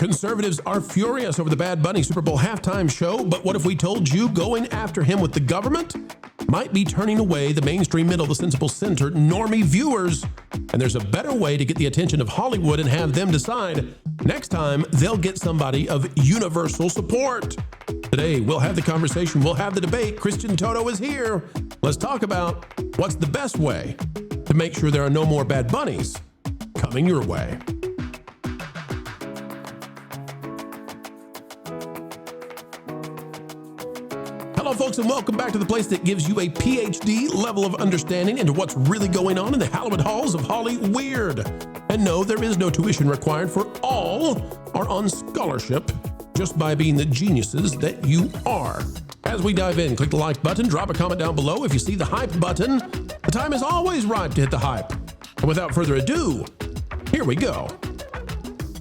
Conservatives are furious over the Bad Bunny Super Bowl halftime show, but what if we told you going after him with the government might be turning away the mainstream middle, the sensible center, normie viewers? And there's a better way to get the attention of Hollywood and have them decide. Next time, they'll get somebody of universal support. Today, we'll have the conversation, we'll have the debate. Christian Toto is here. Let's talk about what's the best way to make sure there are no more Bad Bunnies coming your way. Hello, folks, and welcome back to the place that gives you a PhD level of understanding into what's really going on in the hallowed halls of Holly Weird. And no, there is no tuition required, for all are on scholarship just by being the geniuses that you are. As we dive in, click the like button, drop a comment down below. If you see the hype button, the time is always right to hit the hype. And without further ado, here we go.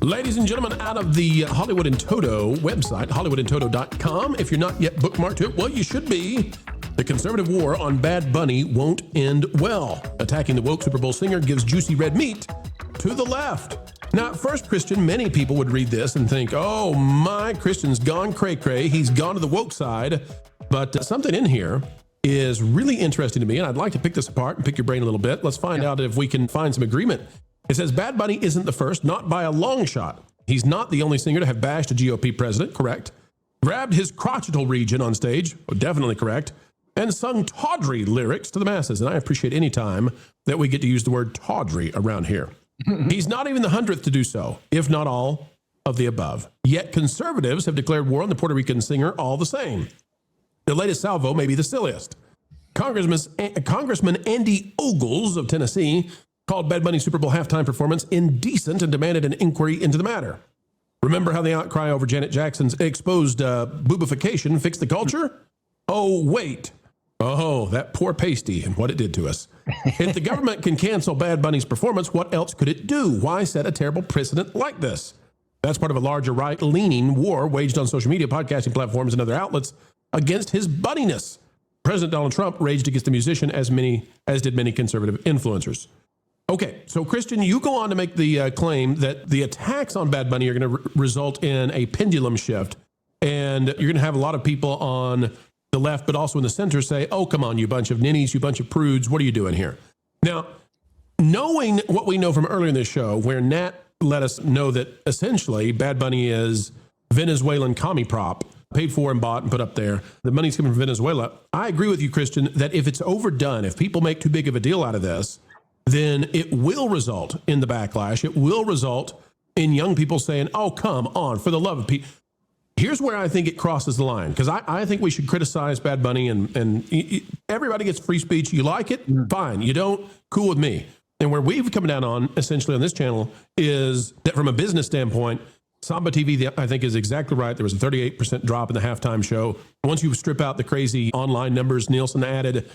Ladies and gentlemen, out of the Hollywood and Toto website, hollywoodandtoto.com. If you're not yet bookmarked to it, well, you should be. The conservative war on Bad Bunny won't end well. Attacking the woke Super Bowl singer gives juicy red meat to the left. Now, at first, Christian, many people would read this and think, oh, my, Christian's gone cray-cray. He's gone to the woke side. But something in here is really interesting to me, and I'd like to pick this apart and pick your brain a little bit. Let's find out if we can find some agreement. It says Bad Bunny isn't the first, not by a long shot. He's not the only singer to have bashed a GOP president, correct? Grabbed his crotchetal region on stage, definitely correct, and sung tawdry lyrics to the masses. And I appreciate any time that we get to use the word tawdry around here. He's not even the 100th to do so, if not all of the above. Yet conservatives have declared war on the Puerto Rican singer all the same. The latest salvo may be the silliest. Congressman Andy Ogles of Tennessee called Bad Bunny's Super Bowl halftime performance indecent and demanded an inquiry into the matter. Remember how the outcry over Janet Jackson's exposed boobification fixed the culture? Oh, wait. Oh, that poor pasty and what it did to us. If the government can cancel Bad Bunny's performance, what else could it do? Why set a terrible precedent like this? That's part of a larger right-leaning war waged on social media, podcasting platforms, and other outlets against his bunniness. President Donald Trump raged against the musician as did many conservative influencers. Okay, so Christian, you go on to make the claim that the attacks on Bad Bunny are going to result in a pendulum shift, and you're going to have a lot of people on the left, but also in the center say, oh, come on, you bunch of ninnies, you bunch of prudes, what are you doing here? Now, knowing what we know from earlier in this show, where Nat let us know that essentially Bad Bunny is Venezuelan commie prop, paid for and bought and put up there. The money's coming from Venezuela. I agree with you, Christian, that if it's overdone, if people make too big of a deal out of this, then it will result in the backlash. It will result in young people saying, oh, come on, for the love of Pete. Here's where I think it crosses the line, because I think we should criticize Bad Bunny, and everybody gets free speech. You like it? Fine. You don't? Cool with me. And where we've come down on, essentially on this channel, is that from a business standpoint, Samba TV, I think, is exactly right. There was a 38% drop in the halftime show. Once you strip out the crazy online numbers Nielsen added,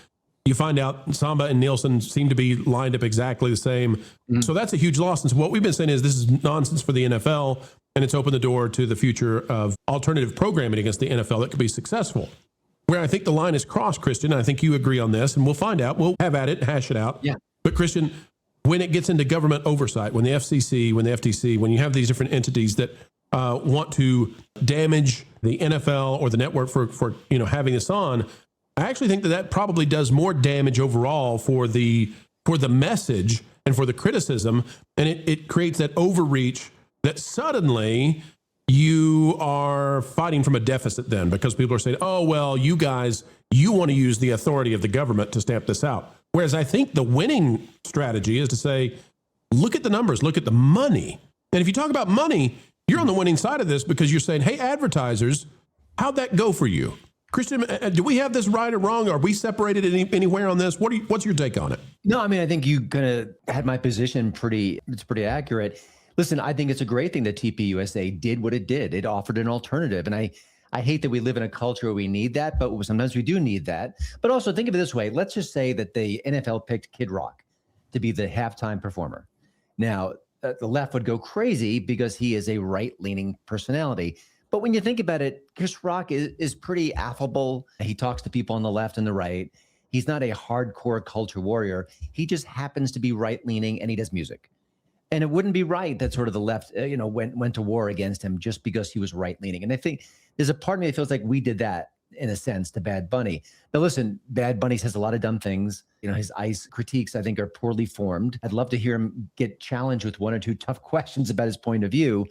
you find out Samba and Nielsen seem to be lined up exactly the same. So that's a huge loss. And so what we've been saying is this is nonsense for the NFL, and it's opened the door to the future of alternative programming against the NFL that could be successful. Where I think the line is crossed, Christian, and I think you agree on this, and we'll find out. We'll have at it, hash it out. Yeah. But Christian, when it gets into government oversight, when the FCC, when the FTC, when you have these different entities that want to damage the NFL or the network for having this on, I actually think that probably does more damage overall for the message and for the criticism, and it creates that overreach that suddenly you are fighting from a deficit then, because people are saying, oh, well, you guys, you want to use the authority of the government to stamp this out. Whereas I think the winning strategy is to say, look at the numbers, look at the money. And if you talk about money, you're on the winning side of this, because you're saying, hey, advertisers, how'd that go for you? Christian, do we have this right or wrong? Are we separated anywhere on this? What's your take on it? No, I mean, I think you kind of had my position it's pretty accurate. Listen, I think it's a great thing that TPUSA did what it did. It offered an alternative. And I hate that we live in a culture where we need that, but sometimes we do need that. But also think of it this way. Let's just say that the NFL picked Kid Rock to be the halftime performer. Now, the left would go crazy because he is a right-leaning personality. But when you think about it, Chris Rock is pretty affable. He talks to people on the left and the right. He's not a hardcore culture warrior. He just happens to be right-leaning, and he does music. And it wouldn't be right that sort of the left, went to war against him just because he was right leaning. And I think there's a part of me that feels like we did that in a sense to Bad Bunny. Now, listen, Bad Bunny says a lot of dumb things. His ICE critiques, I think, are poorly formed. I'd love to hear him get challenged with one or two tough questions about his point of view.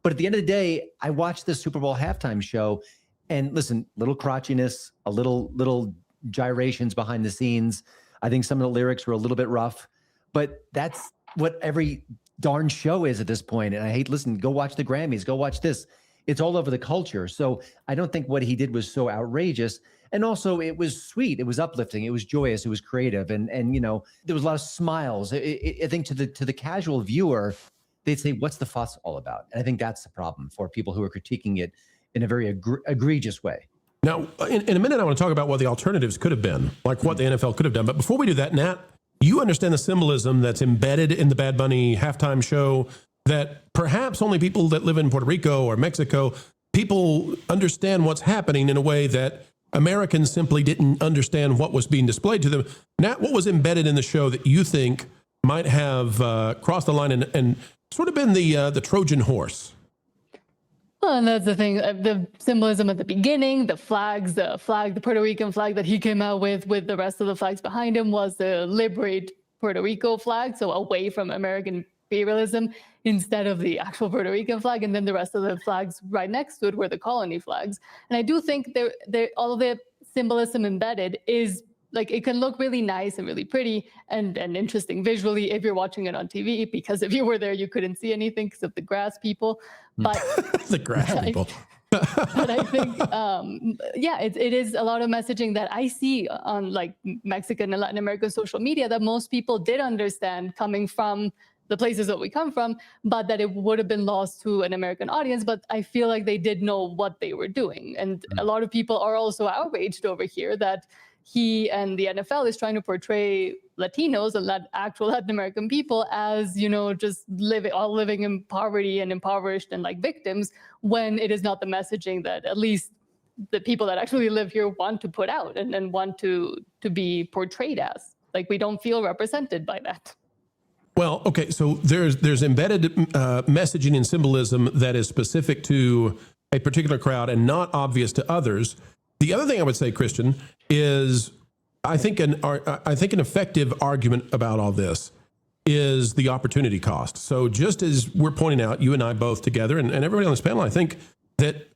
But at the end of the day, I watched the Super Bowl halftime show, and listen, little crotchiness, a little gyrations behind the scenes. I think some of the lyrics were a little bit rough, but that's what every darn show is at this point. And I hate, listen, go watch the Grammys, go watch this. It's all over the culture. So I don't think what he did was so outrageous. And also it was sweet. It was uplifting. It was joyous. It was creative. And there was a lot of smiles. I think to the casual viewer, they'd say, what's the fuss all about? And I think that's the problem for people who are critiquing it in a very egregious way. Now, in a minute, I want to talk about what the alternatives could have been, like what the NFL could have done. But before we do that, Nat, you understand the symbolism that's embedded in the Bad Bunny halftime show that perhaps only people that live in Puerto Rico or Mexico, people understand what's happening in a way that Americans simply didn't understand what was being displayed to them. Nat, what was embedded in the show that you think might have crossed the line and sort of been the Trojan horse? Well, and that's the thing, the symbolism at the beginning, the Puerto Rican flag that he came out with the rest of the flags behind him was the Liberate Puerto Rico flag, so away from American imperialism instead of the actual Puerto Rican flag. And then the rest of the flags right next to it were the colony flags. And I do think all of the symbolism embedded is like, it can look really nice and really pretty and interesting visually if you're watching it on TV, because if you were there, you couldn't see anything because of the grass people. But the grass people. But I think, it is a lot of messaging that I see on like Mexican and Latin American social media that most people did understand coming from the places that we come from, but that it would have been lost to an American audience. But I feel like they did know what they were doing. And a lot of people are also outraged over here that he and the NFL is trying to portray Latinos and actual Latin American people as, just living in poverty and impoverished and like victims, when it is not the messaging that at least the people that actually live here want to put out and want to be portrayed as. Like, we don't feel represented by that. Well, okay, so there's embedded messaging and symbolism that is specific to a particular crowd and not obvious to others. The other thing I would say, Christian, is I think an effective argument about all this is the opportunity cost. So just as we're pointing out, you and I both together, and everybody on this panel, I think that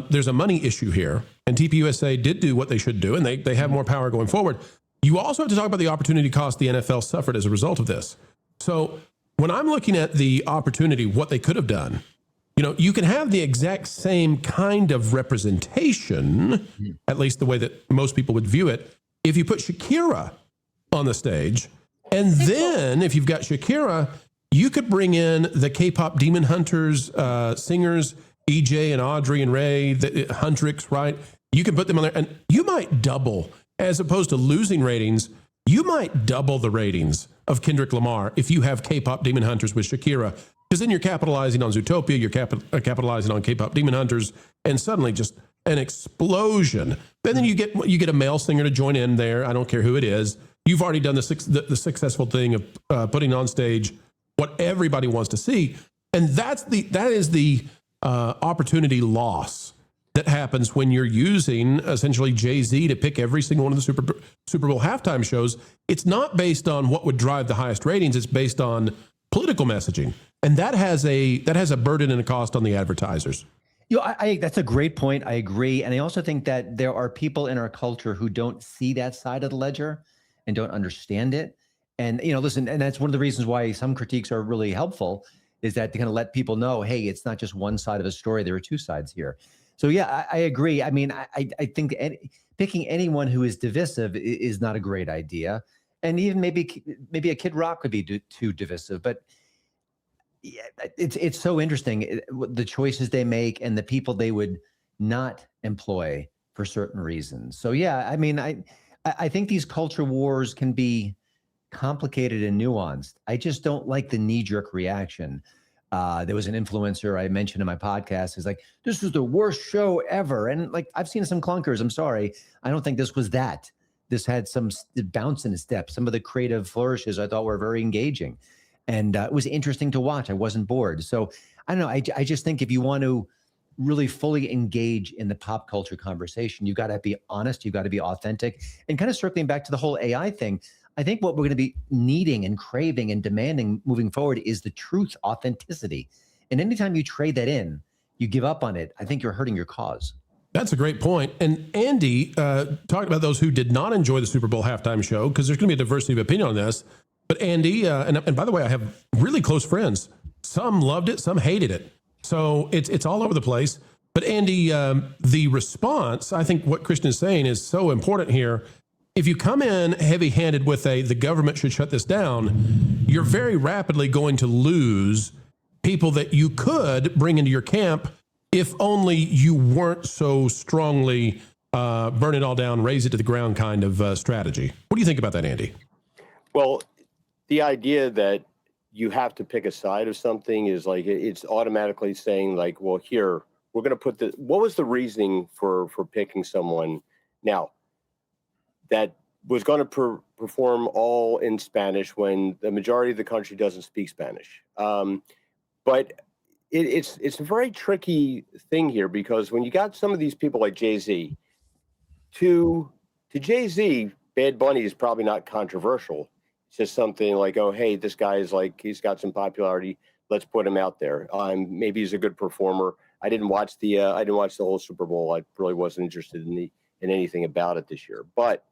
there's a money issue here, and TPUSA did do what they should do, and they have more power going forward. You also have to talk about the opportunity cost the NFL suffered as a result of this. So when I'm looking at the opportunity, what they could have done, you can have the exact same kind of representation, at least the way that most people would view it, if you put Shakira on the stage. And then if you've got Shakira, you could bring in the K-pop Demon Hunters singers, EJ and Audrey and Ray, the Huntrix, right? You can put them on there, and you might double, as opposed to losing ratings, you might double the ratings of Kendrick Lamar if you have K-pop Demon Hunters with Shakira. Because then you're capitalizing on Zootopia, you're capitalizing on K-pop Demon Hunters, and suddenly just an explosion. And then you get a male singer to join in there. I don't care who it is. You've already done the successful thing of putting on stage what everybody wants to see, and that is the opportunity loss that happens when you're using essentially Jay-Z to pick every single one of the Super Bowl halftime shows. It's not based on what would drive the highest ratings. It's based on political messaging. And that has a burden and a cost on the advertisers. That's a great point. I agree. And I also think that there are people in our culture who don't see that side of the ledger and don't understand it. And, listen, and that's one of the reasons why some critiques are really helpful, is that to kind of let people know, hey, it's not just one side of a story. There are two sides here. So, yeah, I agree. I mean, I think picking anyone who is divisive is not a great idea. And even maybe a Kid Rock could be too divisive. But yeah, it's so interesting, the choices they make and the people they would not employ for certain reasons. So, yeah, I mean, I think these culture wars can be complicated and nuanced. I just don't like the knee-jerk reaction. There was an influencer I mentioned in my podcast who's like, this was the worst show ever. And like, I've seen some clunkers. I'm sorry. I don't think this was that. This had some bounce in the step. Some of the creative flourishes I thought were very engaging. And it was interesting to watch. I wasn't bored. So I don't know. I just think if you want to really fully engage in the pop culture conversation, you got to be honest, you got to be authentic. And kind of circling back to the whole AI thing, I think what we're going to be needing and craving and demanding moving forward is the truth, authenticity. And anytime you trade that in, you give up on it, I think you're hurting your cause. That's a great point. And Andy talked about those who did not enjoy the Super Bowl halftime show, because there's going to be a diversity of opinion on this. But Andy, and by the way, I have really close friends. Some loved it, some hated it. So it's all over the place. But Andy, the response, I think what Christian is saying is so important here. If you come in heavy-handed with the government should shut this down, you're very rapidly going to lose people that you could bring into your camp if only you weren't so strongly burn it all down, raise it to the ground kind of strategy. What do you think about that, Andy? Well, the idea that you have to pick a side of something is like, it's automatically saying like, well, here, we're going to put what was the reasoning for picking someone now that was going to perform all in Spanish when the majority of the country doesn't speak Spanish? But it's a very tricky thing here, because when you got some of these people like Jay-Z, to Jay-Z, Bad Bunny is probably not controversial. It's just something like, oh, hey, this guy is like, he's got some popularity. Let's put him out there. Maybe he's a good performer. I didn't watch the whole Super Bowl. I really wasn't interested in anything about it this year. But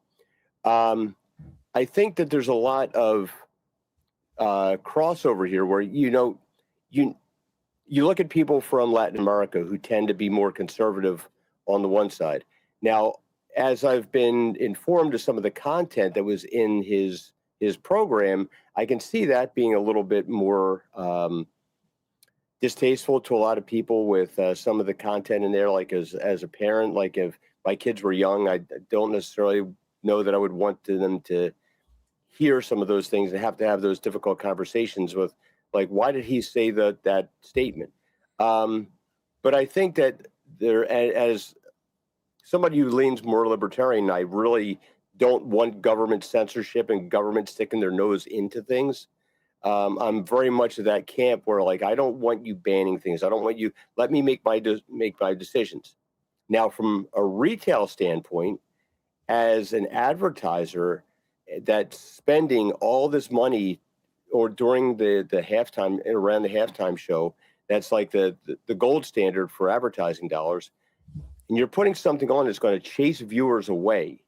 I think that there's a lot of crossover here where, you look at people from Latin America who tend to be more conservative on the one side. Now, as I've been informed of some of the content that was in his program, I can see that being a little bit more distasteful to a lot of people with some of the content in there. Like as a parent, like if my kids were young, I don't necessarily know that I would want them to hear some of those things and have to have those difficult conversations with, like, why did he say that statement? But I think that there, as somebody who leans more libertarian, I really don't want government censorship and government sticking their nose into things. I'm very much of that camp where, like, I don't want you banning things. I don't want you, let me make my decisions. Now, from a retail standpoint, as an advertiser that's spending all this money, or during the halftime, around the halftime show, that's like the gold standard for advertising dollars, and you're putting something on that's going to chase viewers away.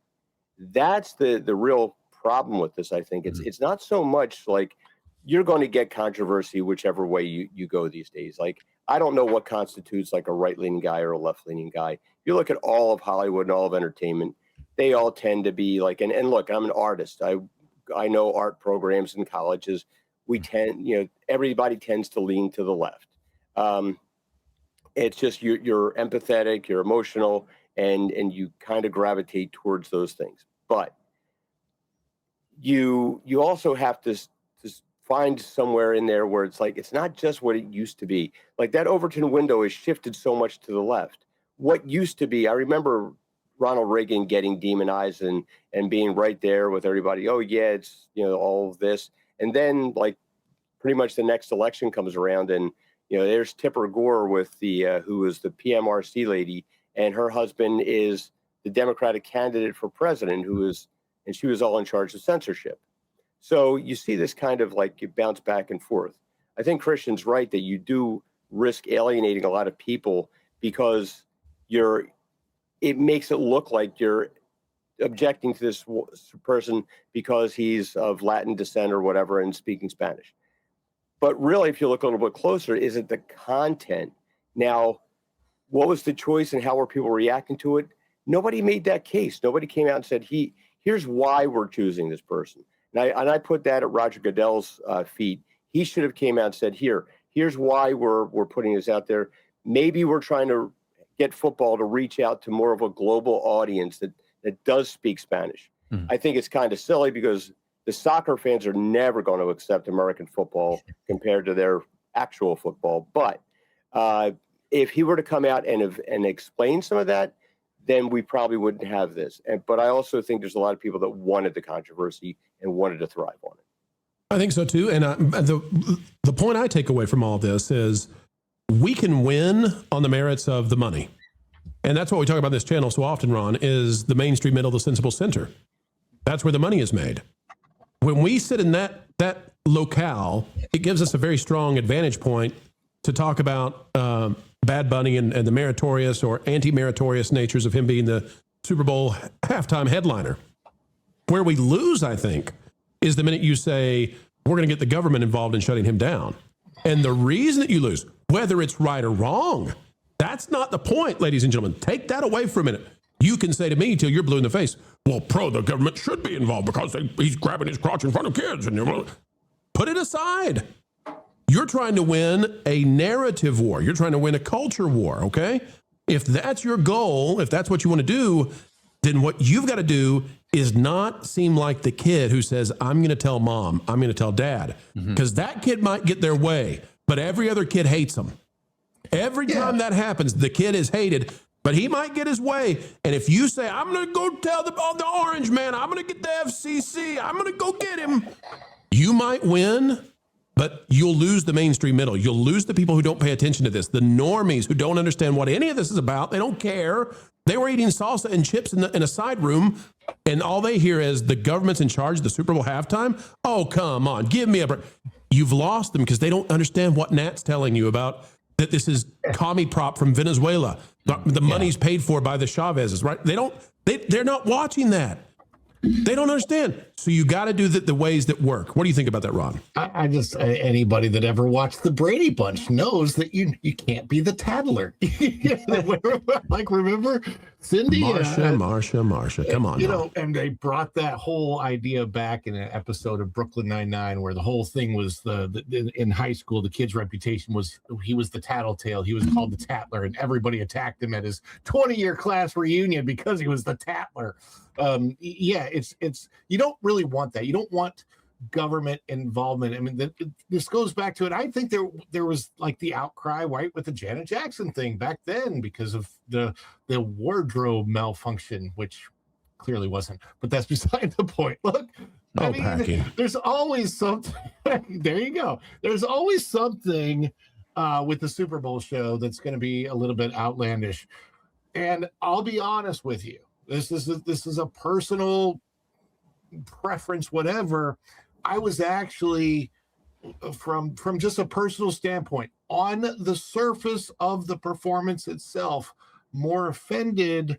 That's the real problem with this. I think it's not so much like you're going to get controversy whichever way you go these days. Like, I don't know what constitutes like a right-leaning guy or a left-leaning guy. If you look at all of Hollywood and all of entertainment, they all tend to be like, and look, I'm an artist. I know art programs in colleges. We tend, everybody tends to lean to the left. It's just you're empathetic, you're emotional, and you kind of gravitate towards those things. But you also have to find somewhere in there where it's like, it's not just what it used to be. Like that Overton window has shifted so much to the left. What used to be, I remember Ronald Reagan getting demonized and being right there with everybody. Oh yeah, it's, all of this. And then like pretty much the next election comes around and, there's Tipper Gore with who was the PMRC lady, and her husband is the Democratic candidate for president and she was all in charge of censorship. So you see this kind of like you bounce back and forth. I think Christian's right that you do risk alienating a lot of people because it makes it look like you're objecting to this person because he's of Latin descent or whatever and speaking Spanish. But really, if you look a little bit closer, is it the content? Now, what was the choice and how were people reacting to it? Nobody made that case. Nobody came out and said, here's why we're choosing this person. And I put that at Roger Goodell's feet. He should have came out and said, here's why we're putting this out there. Maybe we're trying to get football to reach out to more of a global audience that does speak Spanish. Mm-hmm. I think it's kind of silly because the soccer fans are never going to accept American football compared to their actual football. But if he were to come out and explain some of that, then we probably wouldn't have this. But I also think there's a lot of people that wanted the controversy and wanted to thrive on it. I think so too. And the point I take away from all this is we can win on the merits of the money. And that's what we talk about this channel so often, Ron, is the mainstream middle, the sensible center. That's where the money is made. When we sit in that locale, it gives us a very strong advantage point to talk about Bad Bunny and the meritorious or anti-meritorious natures of him being the Super Bowl halftime headliner. Where we lose, I think, is the minute you say, we're going to get the government involved in shutting him down. And the reason that you lose, whether it's right or wrong, that's not the point, ladies and gentlemen. Take that away for a minute. You can say to me till you're blue in the face, well, the government should be involved because he's grabbing his crotch in front of kids. And put it aside. You're trying to win a narrative war. You're trying to win a culture war, okay? If that's your goal, if that's what you want to do, then what you've got to do is not seem like the kid who says, I'm going to tell mom, I'm going to tell dad, because that kid might get their way, but every other kid hates them. Every time that happens, the kid is hated, but he might get his way. And if you say, I'm going to go tell the orange man, I'm going to get the FCC, I'm going to go get him, you might win, but you'll lose the mainstream middle. You'll lose the people who don't pay attention to this, the normies who don't understand what any of this is about. They don't care. They were eating salsa and chips in a side room, and all they hear is the government's in charge of the Super Bowl halftime. Oh, come on, give me a break. You've lost them because they don't understand what Nat's telling you about that this is commie prop from Venezuela. The money's paid for by the Chavezes, right? They're not watching that. They don't understand. So you got to do the ways that work. What do you think about that, Ron? I just, anybody that ever watched the Brady Bunch knows that you can't be the tattler. Like, remember Cindy? Marsha. Come on. You know, and they brought that whole idea back in an episode of Brooklyn Nine-Nine where the whole thing was in high school, the kid's reputation was he was the tattletale. He was called the Tattler, and everybody attacked him at his 20-year class reunion because he was the Tattler. It's you don't really want that. You don't want government involvement. I mean, this goes back to it. I think there was like the outcry, right, with the Janet Jackson thing back then because of the wardrobe malfunction, which clearly wasn't. But that's beside the point. Look, I mean, there's always something. There you go. There's always something with the Super Bowl show that's going to be a little bit outlandish. And I'll be honest with you. This is a personal preference, whatever. I was actually, from just a personal standpoint, on the surface of the performance itself, more offended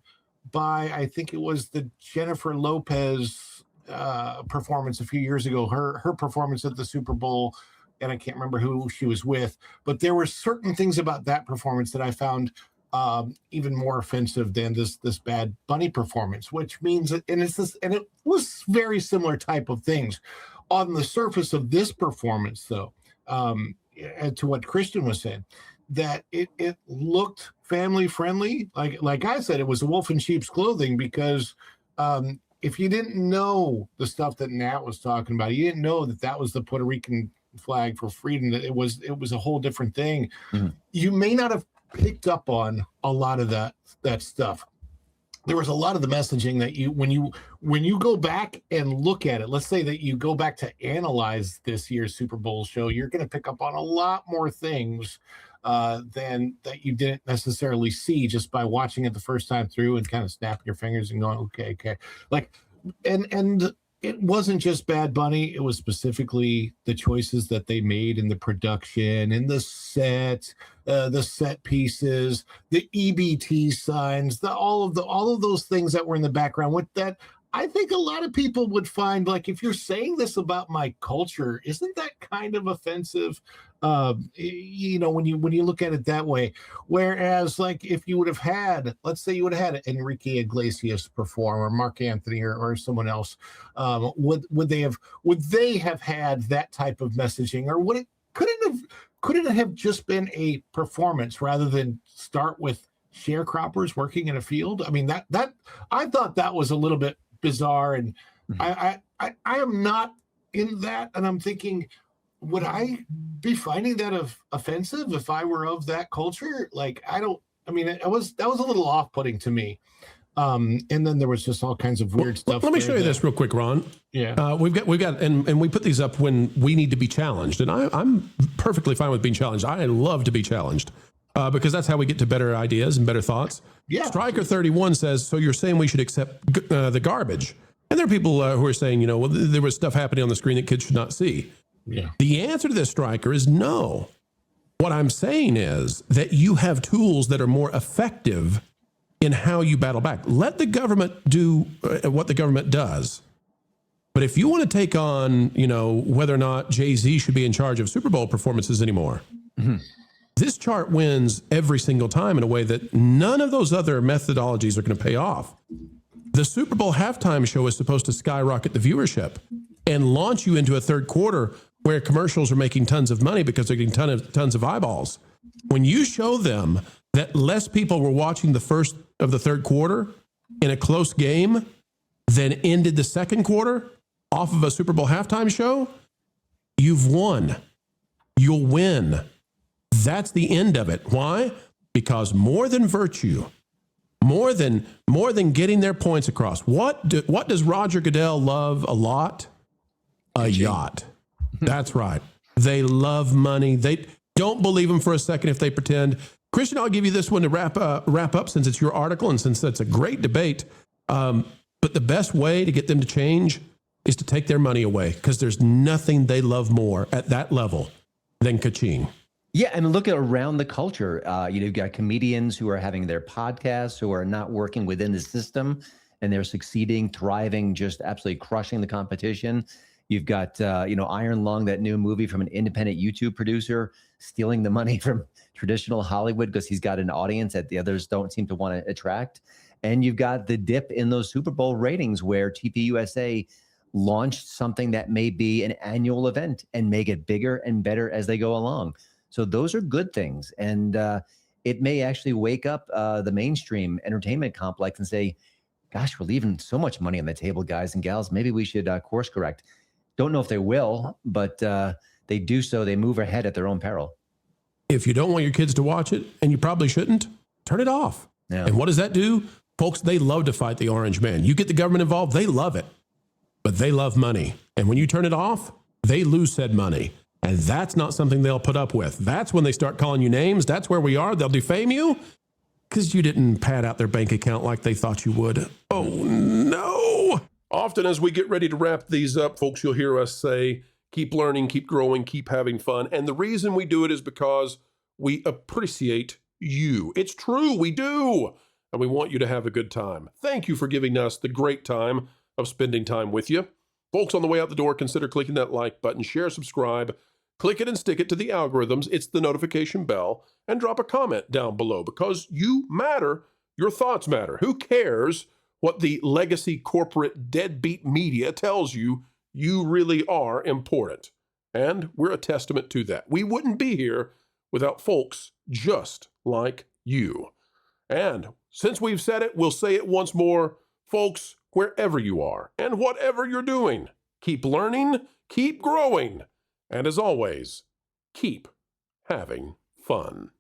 by, I think it was the Jennifer Lopez performance a few years ago, her performance at the Super Bowl, and I can't remember who she was with, but there were certain things about that performance that I found even more offensive than this Bad Bunny performance, which means and it was very similar type of things on the surface of this performance, though, to what Christian was saying, that it looked family friendly. Like I said, it was a wolf in sheep's clothing because if you didn't know the stuff that Nat was talking about, you didn't know that was the Puerto Rican flag for freedom, that it was a whole different thing. You may not have picked up on a lot of that stuff. There was a lot of the messaging that when you go back and look at it, let's say that you go back to analyze this year's Super Bowl show, you're going to pick up on a lot more things than that you didn't necessarily see just by watching it the first time through and kind of snapping your fingers and going, okay. Like, and it wasn't just Bad Bunny. It was specifically the choices that they made in the production, in the set pieces, the EBT signs, all of those things that were in the background. With that, I think a lot of people would find, like, if you're saying this about my culture, isn't that kind of offensive? When you look at it that way. Whereas, like, if you would have had, let's say you would have had Enrique Iglesias perform, or Mark Anthony, or someone else, would they have had that type of messaging, or couldn't it have just been a performance rather than start with sharecroppers working in a field? I mean, that I thought that was a little bit bizarre, and I am not in that, and I'm thinking, would I be finding that offensive if I were of that culture? Like, that was a little off-putting to me. And then there was just all kinds of weird stuff. Let me show you this real quick, Ron. Yeah. We've got, and we put these up when we need to be challenged. And I'm perfectly fine with being challenged. I love to be challenged because that's how we get to better ideas and better thoughts. Yeah. Striker 31 says, so you're saying we should accept the garbage. And there are people who are saying, you know, well, there was stuff happening on the screen that kids should not see. Yeah. The answer to this, Striker, is no. What I'm saying is that you have tools that are more effective in how you battle back. Let the government do what the government does. But if you want to take on, you know, whether or not Jay-Z should be in charge of Super Bowl performances anymore, this chart wins every single time in a way that none of those other methodologies are going to pay off. The Super Bowl halftime show is supposed to skyrocket the viewership and launch you into a third quarter where commercials are making tons of money because they're getting tons of eyeballs. When you show them that less people were watching the first of the third quarter in a close game than ended the second quarter off of a Super Bowl halftime show, you've won. You'll win. That's the end of it. Why? Because more than virtue, more than getting their points across. What does Roger Goodell love a lot? A yacht. That's right. They love money. They don't believe them for a second if they pretend. Christian, I'll give you this one to wrap up since it's your article and since that's a great debate. But the best way to get them to change is to take their money away because there's nothing they love more at that level than ka-ching. Yeah, I mean, look at around the culture. You've got comedians who are having their podcasts who are not working within the system, and they're succeeding, thriving, just absolutely crushing the competition. You've got, Iron Lung, that new movie from an independent YouTube producer, stealing the money from traditional Hollywood because he's got an audience that the others don't seem to want to attract. And you've got the dip in those Super Bowl ratings where TPUSA launched something that may be an annual event and make it bigger and better as they go along. So those are good things. And it may actually wake up the mainstream entertainment complex and say, gosh, we're leaving so much money on the table, guys and gals. Maybe we should course correct. Don't know if they will, but they do so. They move ahead at their own peril. If you don't want your kids to watch it, and you probably shouldn't, turn it off. Yeah. And what does that do? Folks, they love to fight the orange man. You get the government involved, they love it. But they love money. And when you turn it off, they lose said money. And that's not something they'll put up with. That's when they start calling you names. That's where we are. They'll defame you because you didn't pad out their bank account like they thought you would. Oh, no. Often as we get ready to wrap these up, folks, you'll hear us say, keep learning, keep growing, keep having fun. And the reason we do it is because we appreciate you. It's true, we do. And we want you to have a good time. Thank you for giving us the great time of spending time with you. Folks, on the way out the door, consider clicking that like button, share, subscribe, click it and stick it to the algorithms. It's the notification bell, and drop a comment down below because you matter. Your thoughts matter. Who cares what the legacy corporate deadbeat media tells you? You really are important. And we're a testament to that. We wouldn't be here without folks just like you. And since we've said it, we'll say it once more. Folks, wherever you are and whatever you're doing, keep learning, keep growing, and as always, keep having fun.